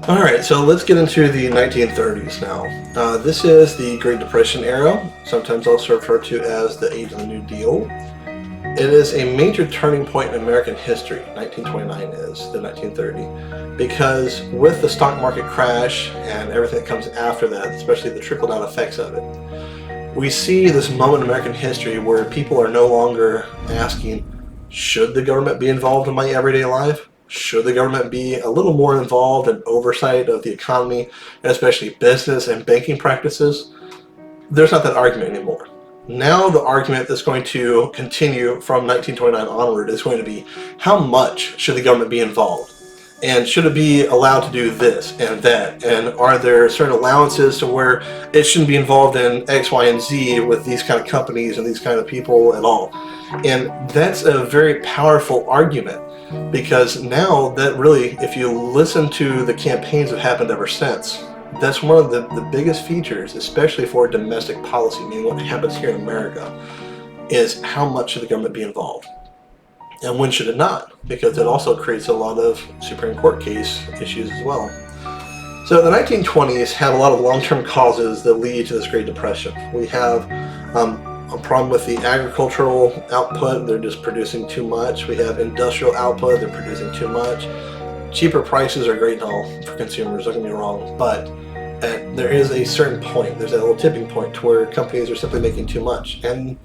Alright, so let's get into the 1930s now. This is the Great Depression era, sometimes also referred to as the Age of the New Deal. It is a major turning point in American history, 1929 is, the 1930, because with the stock market crash and everything that comes after that, especially the trickle-down effects of it, we see this moment in American history where people are no longer asking, should the government be involved in my everyday life? Should the government be a little more involved in oversight of the economy, and especially business and banking practices? There's not that argument anymore. Now the argument that's going to continue from 1929 onward is going to be, how much should the government be involved? And should it be allowed to do this and that? And are there certain allowances to where it shouldn't be involved in X, Y, and Z with these kind of companies and these kind of people at all? And that's a very powerful argument, because now that really, if you listen to the campaigns that happened ever since, that's one of the biggest features, especially for domestic policy, meaning what happens here in America, is how much should the government be involved? And when should it not? Because it also creates a lot of Supreme Court case issues as well. So the 1920s have a lot of long-term causes that lead to this Great Depression. We have a problem with the agricultural output, they're just producing too much. We have industrial output, they're producing too much. Cheaper prices are great and all for consumers, don't get me wrong, but there is a certain point, there's a little tipping point to where companies are simply making too much. And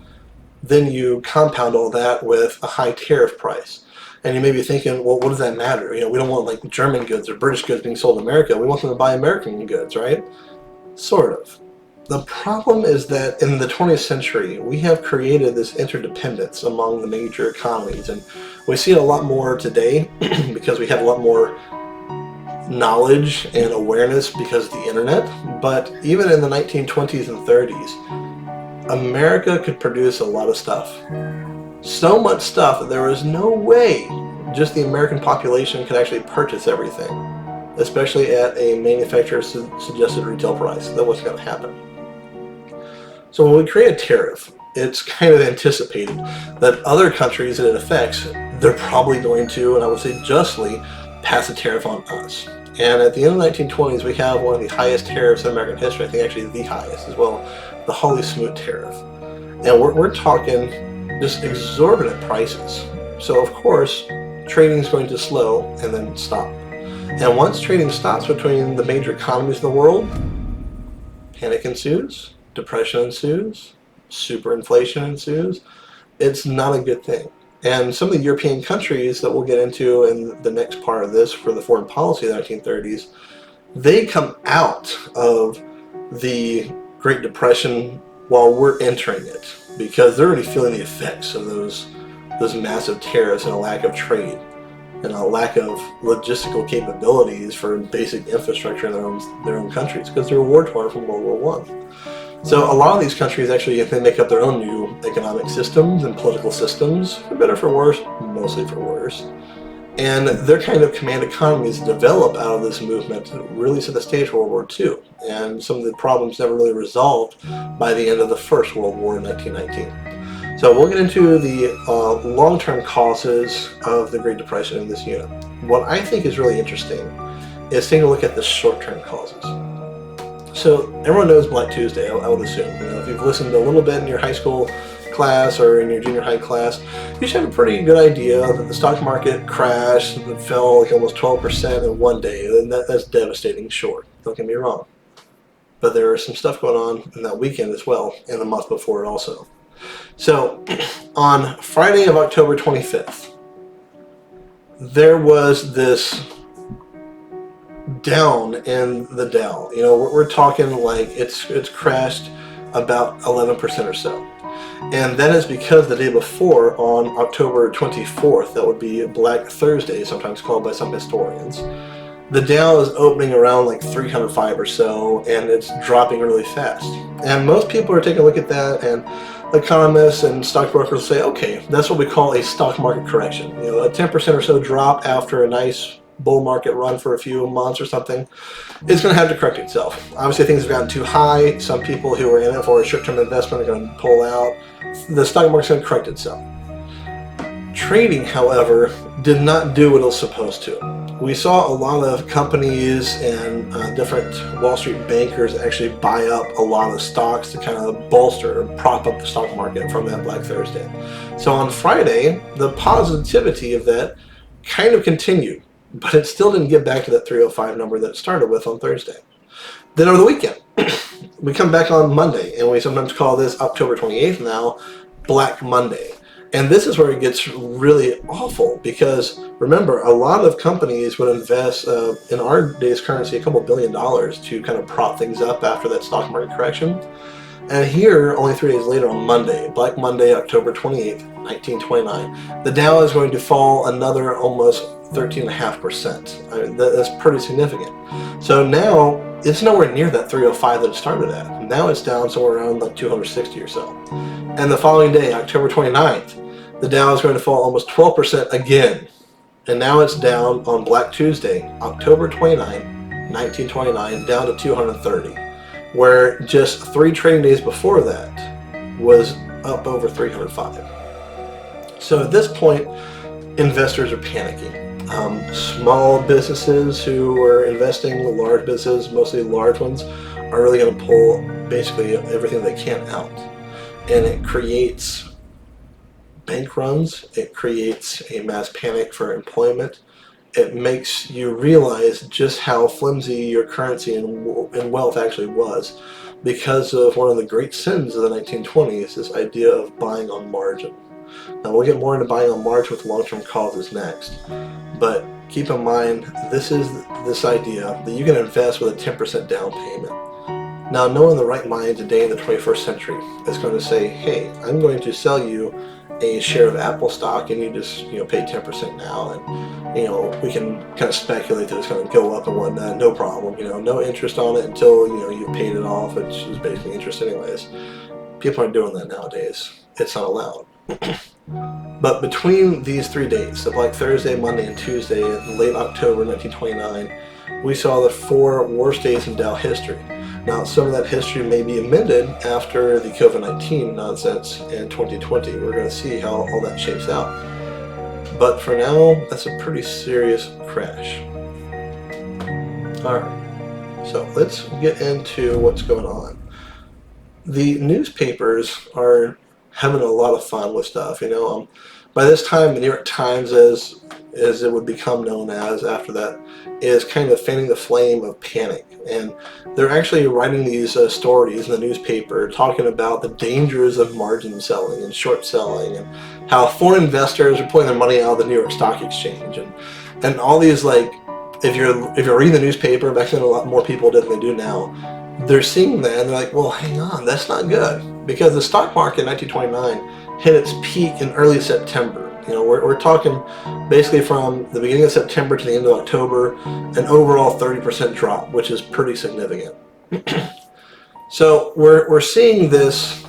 then you compound all that with a high tariff price. And you may be thinking, well, what does that matter? We don't want like German goods or British goods being sold in America. We want them to buy American goods, right? Sort of. The problem is that in the 20th century, we have created this interdependence among the major economies. And we see it a lot more today because we have a lot more knowledge and awareness because of the internet. But even in the 1920s and 30s, America could produce a lot of stuff. So much stuff that there was no way just the American population could actually purchase everything, especially at a manufacturer-suggested retail price. That wasn't going to happen. So when we create a tariff, it's kind of anticipated that other countries that it affects, they're probably going to, and I would say justly, pass a tariff on us. And at the end of the 1920s, we have one of the highest tariffs in American history, I think actually the highest as well, the Holly Smoot tariff. And we're talking just exorbitant prices. So of course, trading is going to slow and then stop. And once trading stops between the major economies of the world, panic ensues, depression ensues, superinflation ensues. It's not a good thing. And some of the European countries that we'll get into in the next part of this for the foreign policy of the 1930s, they come out of the Great Depression while we're entering it, because they're already feeling the effects of those massive tariffs and a lack of trade and a lack of logistical capabilities for basic infrastructure in their own countries, because they're war-torn from World War I. So a lot of these countries actually, if they make up their own new economic systems and political systems, for better or for worse, mostly for worse. And their kind of command economies develop out of this movement to really set the stage for World War II. And some of the problems never really resolved by the end of the First World War in 1919. So we'll get into the long-term causes of the Great Depression in this unit. What I think is really interesting is taking a look at the short-term causes. So everyone knows Black Tuesday, I would assume. If you've listened a little bit in your high school class or in your junior high class, you should have a pretty good idea that the stock market crashed and fell like almost 12% in one day. And that's devastating, sure. Don't get me wrong. But there was some stuff going on in that weekend as well, and the month before it also. So on Friday of October 25th, there was this down in the Dow. You know, we're talking like it's crashed about 11% or so. And that is because the day before, on October 24th, that would be Black Thursday, sometimes called by some historians, the Dow is opening around like 305 or so, and it's dropping really fast. And most people are taking a look at that, and economists and stockbrokers say, okay, that's what we call a stock market correction. You know, a 10% or so drop after a nice bull market run for a few months or something, it's going to have to correct itself. Obviously, things have gotten too high. Some people who are in it for a short-term investment are going to pull out. The stock market's going to correct itself. Trading, however, did not do what it was supposed to. We saw a lot of companies and different Wall Street bankers actually buy up a lot of stocks to kind of bolster or prop up the stock market from that Black Thursday. So on Friday, the positivity of that kind of continued, but it still didn't get back to that 305 number that it started with on Thursday. Then over the weekend, we come back on Monday, and we sometimes call this October 28th now, Black Monday. And this is where it gets really awful, because remember, a lot of companies would invest in our day's currency a couple $1 billion to kind of prop things up after that stock market correction. And here, only 3 days later on Monday, Black Monday, October 28th, 1929, the Dow is going to fall another almost 13.5%. I mean, that's pretty significant. So now it's nowhere near that 305 that it started at. Now it's down somewhere around like 260 or so. And the following day, October 29th, the Dow is going to fall almost 12% again. And now it's down on Black Tuesday, October 29, 1929, down to 230. Where just 3 trading days before that was up over 305. So at this point, investors are panicking. Small businesses who are investing, large businesses, mostly large ones, are really going to pull basically everything they can out. And it creates bank runs, it creates a mass panic for employment. It makes you realize just how flimsy your currency and wealth actually was, because of one of the great sins of the 1920s, this idea of buying on margin. Now we'll get more into buying on margin with long-term causes next, but keep in mind this is this idea that you can invest with a 10% down payment. Now, no one in the right mind today in the 21st century is going to say, hey, I'm going to sell you a share of Apple stock and you just pay 10% now, and we can kind of speculate that it's going to go up and whatnot, no problem, no interest on it until you paid it off, which is basically interest anyways. People aren't doing that nowadays. It's not allowed. But between these 3 dates, the Black Thursday, Monday, and Tuesday in late October 1929, we saw the 4 worst days in Dow history. Now, some of that history may be amended after the COVID-19 nonsense in 2020. We're going to see how all that shapes out. But for now, that's a pretty serious crash. Alright, so let's get into what's going on. The newspapers are having a lot of fun with stuff. By this time, the New York Times, as it would become known as after that, is kind of fanning the flame of panic. And they're actually writing these stories in the newspaper talking about the dangers of margin selling and short selling, and how foreign investors are pulling their money out of the New York Stock Exchange, and all these, like, if you're reading the newspaper, back then a lot more people did than they do now, they're seeing that and they're like, well, hang on, that's not good, because the stock market in 1929 hit its peak in early September. We're talking basically from the beginning of September to the end of October, an overall 30% drop, which is pretty significant. So we're seeing this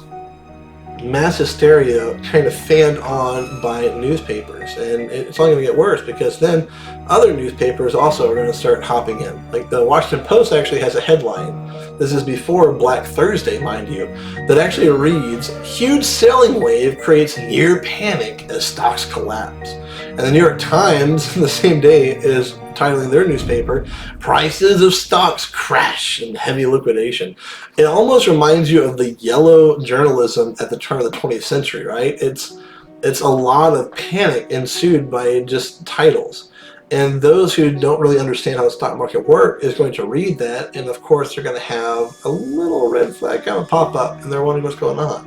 mass hysteria kind of fanned on by newspapers, and it's only going to get worse, because then other newspapers also are going to start hopping in. Like the Washington Post actually has a headline, this is before Black Thursday, mind you, that actually reads, "Huge selling wave creates near panic as stocks collapse." And the New York Times the same day is titling their newspaper, "Prices of stocks crash in heavy liquidation." It almost reminds you of the yellow journalism at the turn of the 20th century, right? It's a lot of panic ensued by just titles. And those who don't really understand how the stock market works is going to read that, and of course they're going to have a little red flag kind of pop up, and they're wondering what's going on.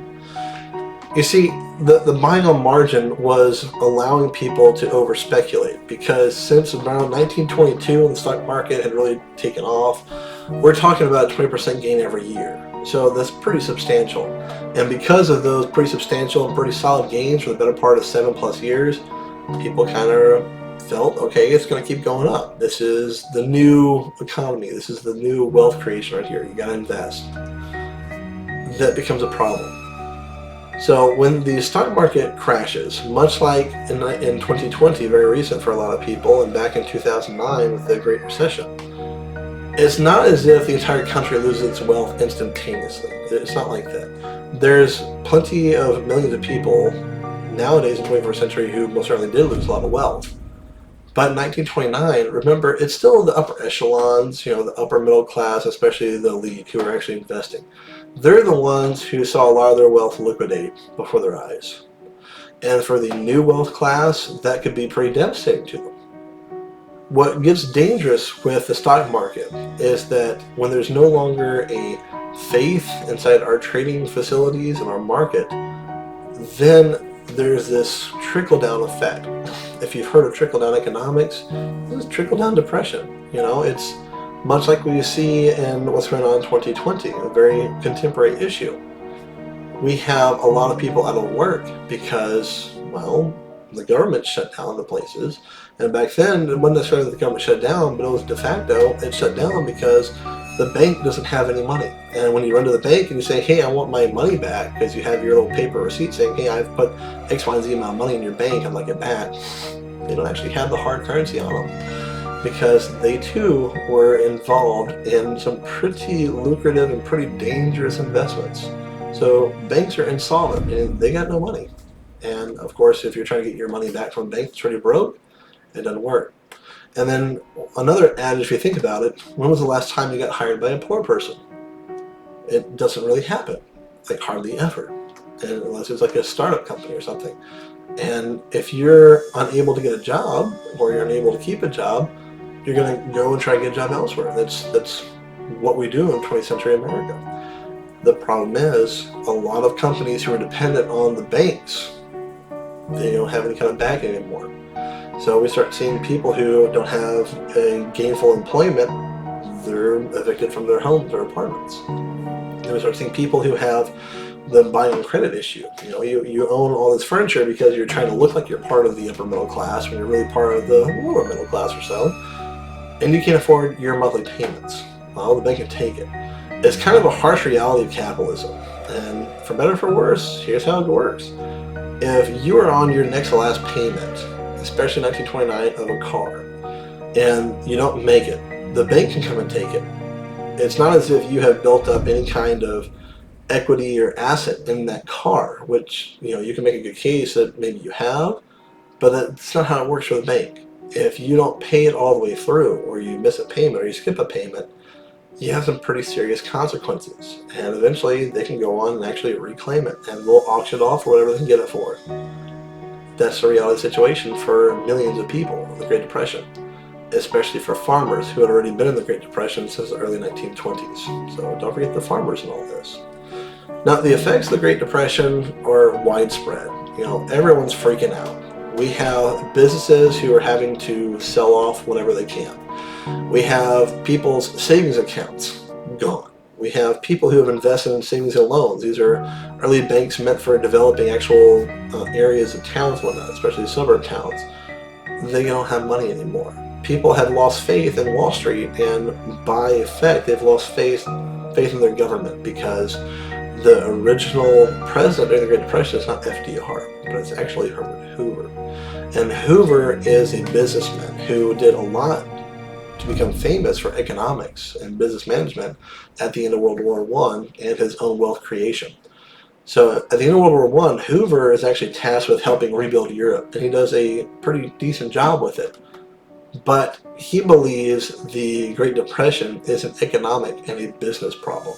You see, the buying on margin was allowing people to over speculate, because since around 1922 when the stock market had really taken off, we're talking about a 20% gain every year. So that's pretty substantial. And because of those pretty substantial and pretty solid gains for the better part of 7+ years, people kind of felt, okay, it's going to keep going up. This is the new economy. This is the new wealth creation right here. You got to invest. That becomes a problem. So when the stock market crashes, much like in 2020, very recent for a lot of people, and back in 2009 with the Great Recession, it's not as if the entire country loses its wealth instantaneously. It's not like that. There's plenty of millions of people nowadays in the 21st century who most certainly did lose a lot of wealth. But in 1929, remember, it's still the upper echelons, the upper middle class, especially the elite, who are actually investing. They're the ones who saw a lot of their wealth liquidate before their eyes. And for the new wealth class, that could be pretty devastating to them. What gets dangerous with the stock market is that when there's no longer a faith inside our trading facilities and our market, then there's this trickle-down effect. If you've heard of trickle-down economics, this is trickle-down depression. It's much like we see in what's going on in 2020, a very contemporary issue. We have a lot of people out of work because, well, the government shut down the places. And back then, it wasn't necessarily the government shut down, but it was de facto, it shut down because the bank doesn't have any money. And when you run to the bank and you say, hey, I want my money back, because you have your little paper receipt saying, hey, I've put X, Y, and Z amount of money in your bank, I'd like it back. They don't actually have the hard currency on them, because they too were involved in some pretty lucrative and pretty dangerous investments. So banks are insolvent and they got no money. And of course, if you're trying to get your money back from a bank that's already broke, it doesn't work. And then another adage, if you think about it, when was the last time you got hired by a poor person? It doesn't really happen, like hardly ever, and unless it's like a startup company or something. And if you're unable to get a job, or you're unable to keep a job, you're going to go and try to get a job elsewhere. That's what we do in 20th century America. The problem is, a lot of companies who are dependent on the banks, they don't have any kind of backing anymore. So we start seeing people who don't have a gainful employment, they're evicted from their homes or apartments. And we start seeing people who have the buying and credit issue. You own all this furniture because you're trying to look like you're part of the upper middle class when you're really part of the lower middle class or so, and you can't afford your monthly payments. Well, the bank can take it. It's kind of a harsh reality of capitalism. And for better or for worse, here's how it works. If you are on your next to last payment, especially 1929, of a car, and you don't make it, the bank can come and take it. It's not as if you have built up any kind of equity or asset in that car, which you can make a good case that maybe you have, but that's not how it works for the bank. If you don't pay it all the way through, or you miss a payment, or you skip a payment, you have some pretty serious consequences, and eventually they can go on and actually reclaim it, and they'll auction it off for whatever they can get it for. That's the reality situation for millions of people in the Great Depression, especially for farmers who had already been in the Great Depression since the early 1920s. So don't forget the farmers in all this. Now, the effects of the Great Depression are widespread. Everyone's freaking out. We have businesses who are having to sell off whatever they can. We have people's savings accounts gone. We have people who have invested in savings and loans. These are early banks meant for developing actual areas of towns and whatnot, especially suburb towns. They don't have money anymore. People have lost faith in Wall Street, and by effect, they've lost faith in their government, because the original president during the Great Depression is not FDR, but it's actually Herbert Hoover. And Hoover is a businessman who did a lot to become famous for economics and business management at the end of World War I and his own wealth creation. So at the end of World War I, Hoover is actually tasked with helping rebuild Europe, and he does a pretty decent job with it. But he believes the Great Depression is an economic and a business problem,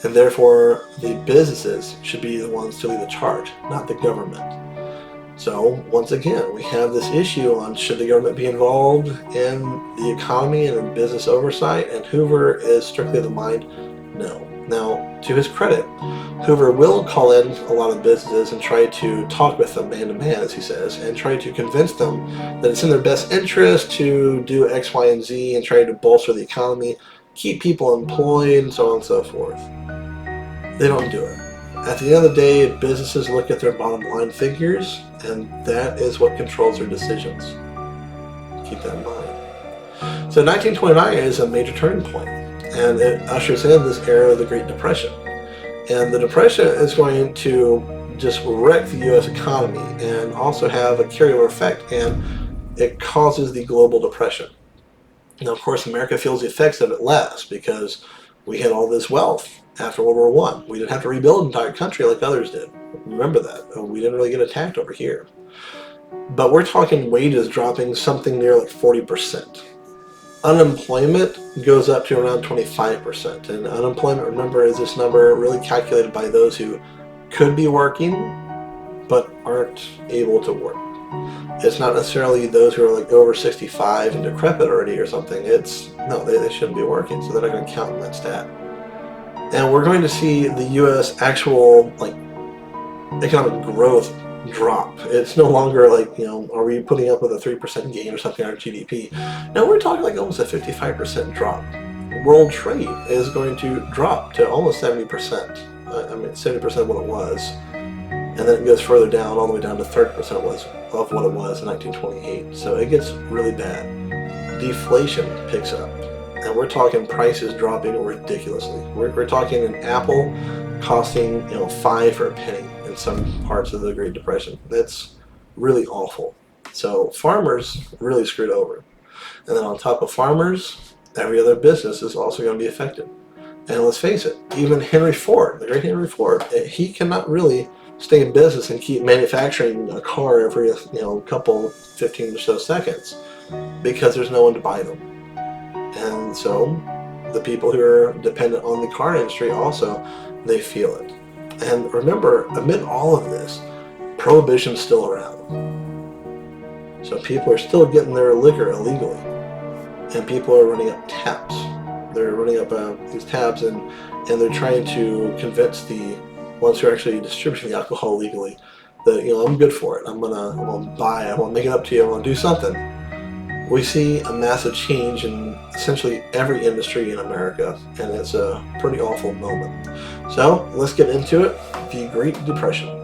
and therefore the businesses should be the ones to lead the charge, not the government. So once again, we have this issue on should the government be involved in the economy and in business oversight, and Hoover is strictly of the mind, no. Now, to his credit, Hoover will call in a lot of businesses and try to talk with them man to man, as he says, and try to convince them that it's in their best interest to do X, Y, and Z and try to bolster the economy, keep people employed, and so on and so forth. They don't do it. At the end of the day, businesses look at their bottom line figures, and that is what controls their decisions. Keep that in mind. So 1929 is a major turning point, and it ushers in this era of the Great Depression. And the Depression is going to just wreck the U.S. economy and also have a carryover effect, and it causes the global depression. Now, of course, America feels the effects of it less because we had all this wealth after World War I. We didn't have to rebuild an entire country like others did. Remember that. We didn't really get attacked over here. But we're talking wages dropping something near like 40%. Unemployment goes up to around 25%. And unemployment, remember, is this number really calculated by those who could be working but aren't able to work. It's not necessarily those who are like over 65 and decrepit already or something. It's, no, they shouldn't be working, so they're not going to count in that stat. And we're going to see the U.S. actual like economic growth drop. It's no longer like, are we putting up with a 3% gain or something on our GDP? No, we're talking like almost a 55% drop. World trade is going to drop to almost 70%. I mean, 70% of what it was. And then it goes further down, all the way down to 30% of what it was in 1928. So it gets really bad. Deflation picks up. And we're talking prices dropping ridiculously. We're talking an apple costing 5 for a penny in some parts of the Great Depression. That's really awful. So farmers really screwed over. And then on top of farmers, every other business is also going to be affected. And let's face it, even Henry Ford, the great Henry Ford, he cannot really stay in business and keep manufacturing a car every couple 15 or so seconds because there's no one to buy them. And so the people who are dependent on the car industry also, they feel it. And remember, amid all of this, prohibition's still around. So people are still getting their liquor illegally. And people are running up tabs. They're running up these tabs and they're trying to convince the ones who are actually distributing the alcohol legally that, I'm good for it. I'm gonna buy it. I want to make it up to you. I want to do something. We see a massive change in essentially every industry in America, and it's a pretty awful moment. So let's get into it. The Great Depression.